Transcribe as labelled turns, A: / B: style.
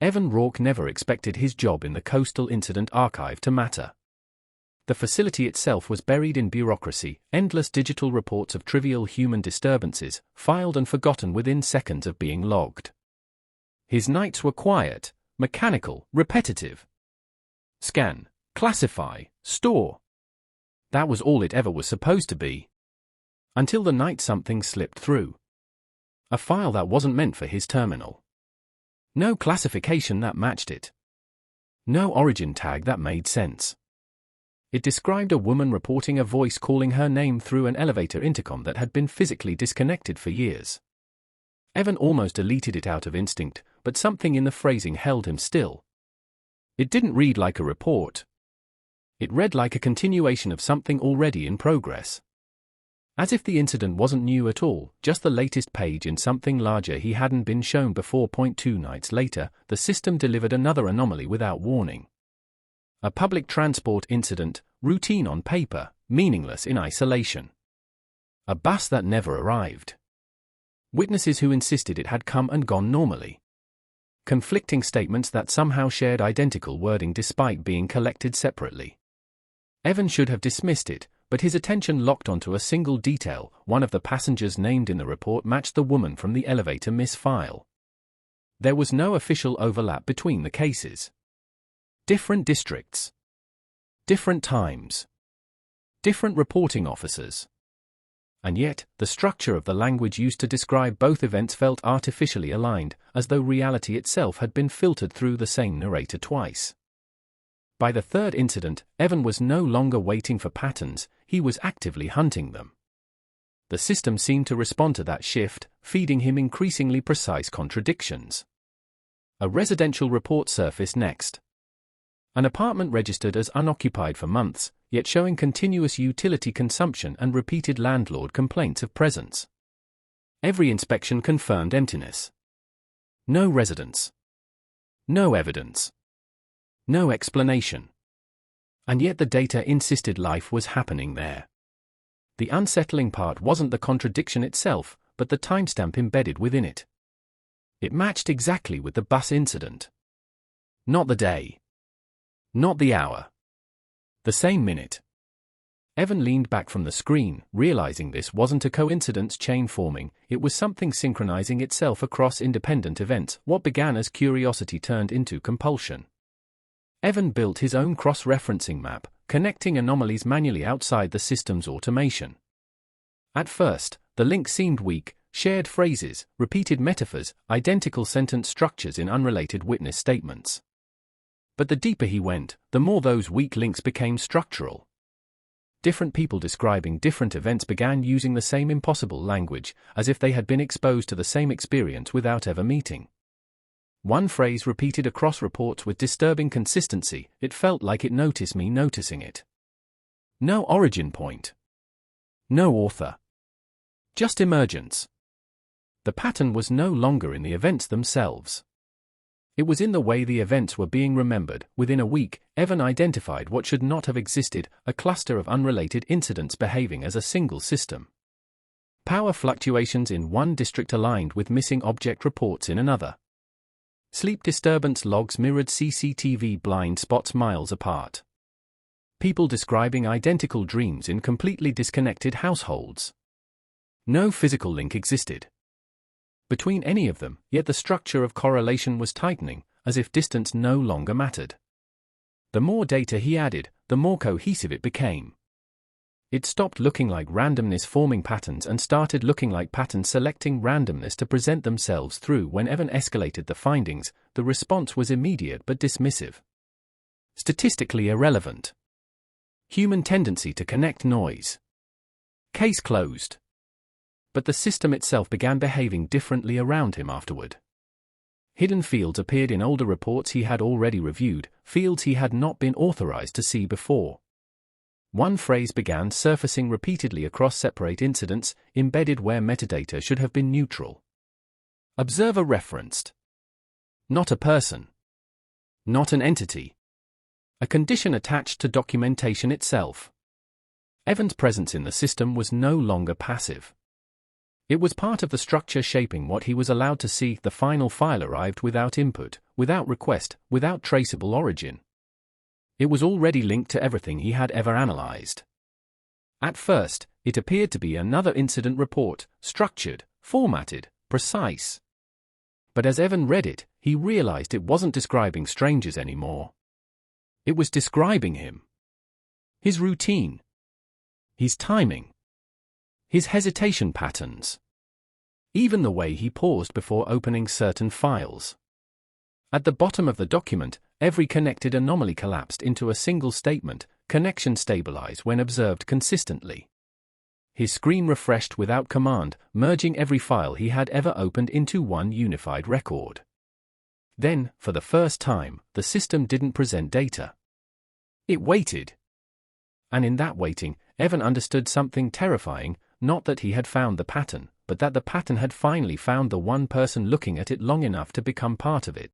A: Evan Rourke never expected his job in the Coastal Incident Archive to matter. The facility itself was buried in bureaucracy, endless digital reports of trivial human disturbances, filed and forgotten within seconds of being logged. His nights were quiet, mechanical, repetitive. Scan, classify, store. That was all it ever was supposed to be. Until the night something slipped through. A file that wasn't meant for his terminal. No classification that matched it. No origin tag that made sense. It described a woman reporting a voice calling her name through an elevator intercom that had been physically disconnected for years. Evan almost deleted it out of instinct, but something in the phrasing held him still. It didn't read like a report. It read like a continuation of something already in progress. As if the incident wasn't new at all, just the latest page in something larger he hadn't been shown before. 2 nights later, the system delivered another anomaly without warning. A public transport incident, routine on paper, meaningless in isolation. A bus that never arrived. Witnesses who insisted it had come and gone normally. Conflicting statements that somehow shared identical wording despite being collected separately. Evan should have dismissed it, but his attention locked onto a single detail. One of the passengers named in the report matched the woman from the elevator miss file. There was no official overlap between the cases. Different districts. Different times. Different reporting officers. And yet, the structure of the language used to describe both events felt artificially aligned, as though reality itself had been filtered through the same narrator twice. By the third incident, Evan was no longer waiting for patterns, he was actively hunting them. The system seemed to respond to that shift, feeding him increasingly precise contradictions. A residential report surfaced next. An apartment registered as unoccupied for months, yet showing continuous utility consumption and repeated landlord complaints of presence. Every inspection confirmed emptiness. No residents. No evidence. No explanation. And yet the data insisted life was happening there. The unsettling part wasn't the contradiction itself, but the timestamp embedded within it. It matched exactly with the bus incident. Not the day. Not the hour. The same minute. Evan leaned back from the screen, realizing this wasn't a coincidence chain forming, it was something synchronizing itself across independent events. What began as curiosity turned into compulsion. Evan built his own cross-referencing map, connecting anomalies manually outside the system's automation. At first, the link seemed weak, shared phrases, repeated metaphors, identical sentence structures in unrelated witness statements. But the deeper he went, the more those weak links became structural. Different people describing different events began using the same impossible language, as if they had been exposed to the same experience without ever meeting. One phrase repeated across reports with disturbing consistency, it felt like it noticed me noticing it. No origin point. No author. Just emergence. The pattern was no longer in the events themselves. It was in the way the events were being remembered. Within a week, Evan identified what should not have existed, a cluster of unrelated incidents behaving as a single system. Power fluctuations in one district aligned with missing object reports in another. Sleep disturbance logs mirrored CCTV blind spots miles apart. People describing identical dreams in completely disconnected households. No physical link existed between any of them, yet the structure of correlation was tightening, as if distance no longer mattered. The more data he added, the more cohesive it became. It stopped looking like randomness forming patterns and started looking like patterns selecting randomness to present themselves through. When Evan escalated the findings, the response was immediate but dismissive. Statistically irrelevant. Human tendency to connect noise. Case closed. But the system itself began behaving differently around him afterward. Hidden fields appeared in older reports he had already reviewed, fields he had not been authorized to see before. One phrase began surfacing repeatedly across separate incidents, embedded where metadata should have been neutral. Observer referenced. Not a person. Not an entity. A condition attached to documentation itself. Evan's presence in the system was no longer passive. It was part of the structure shaping what he was allowed to see. The final file arrived without input, without request, without traceable origin. It was already linked to everything he had ever analyzed. At first, it appeared to be another incident report, structured, formatted, precise. But as Evan read it, he realized it wasn't describing strangers anymore. It was describing him. His routine. His timing. His hesitation patterns. Even the way he paused before opening certain files. At the bottom of the document, every connected anomaly collapsed into a single statement, connection stabilize when observed consistently. His screen refreshed without command, merging every file he had ever opened into one unified record. Then, for the first time, the system didn't present data. It waited. And in that waiting, Evan understood something terrifying, not that he had found the pattern, but that the pattern had finally found the one person looking at it long enough to become part of it.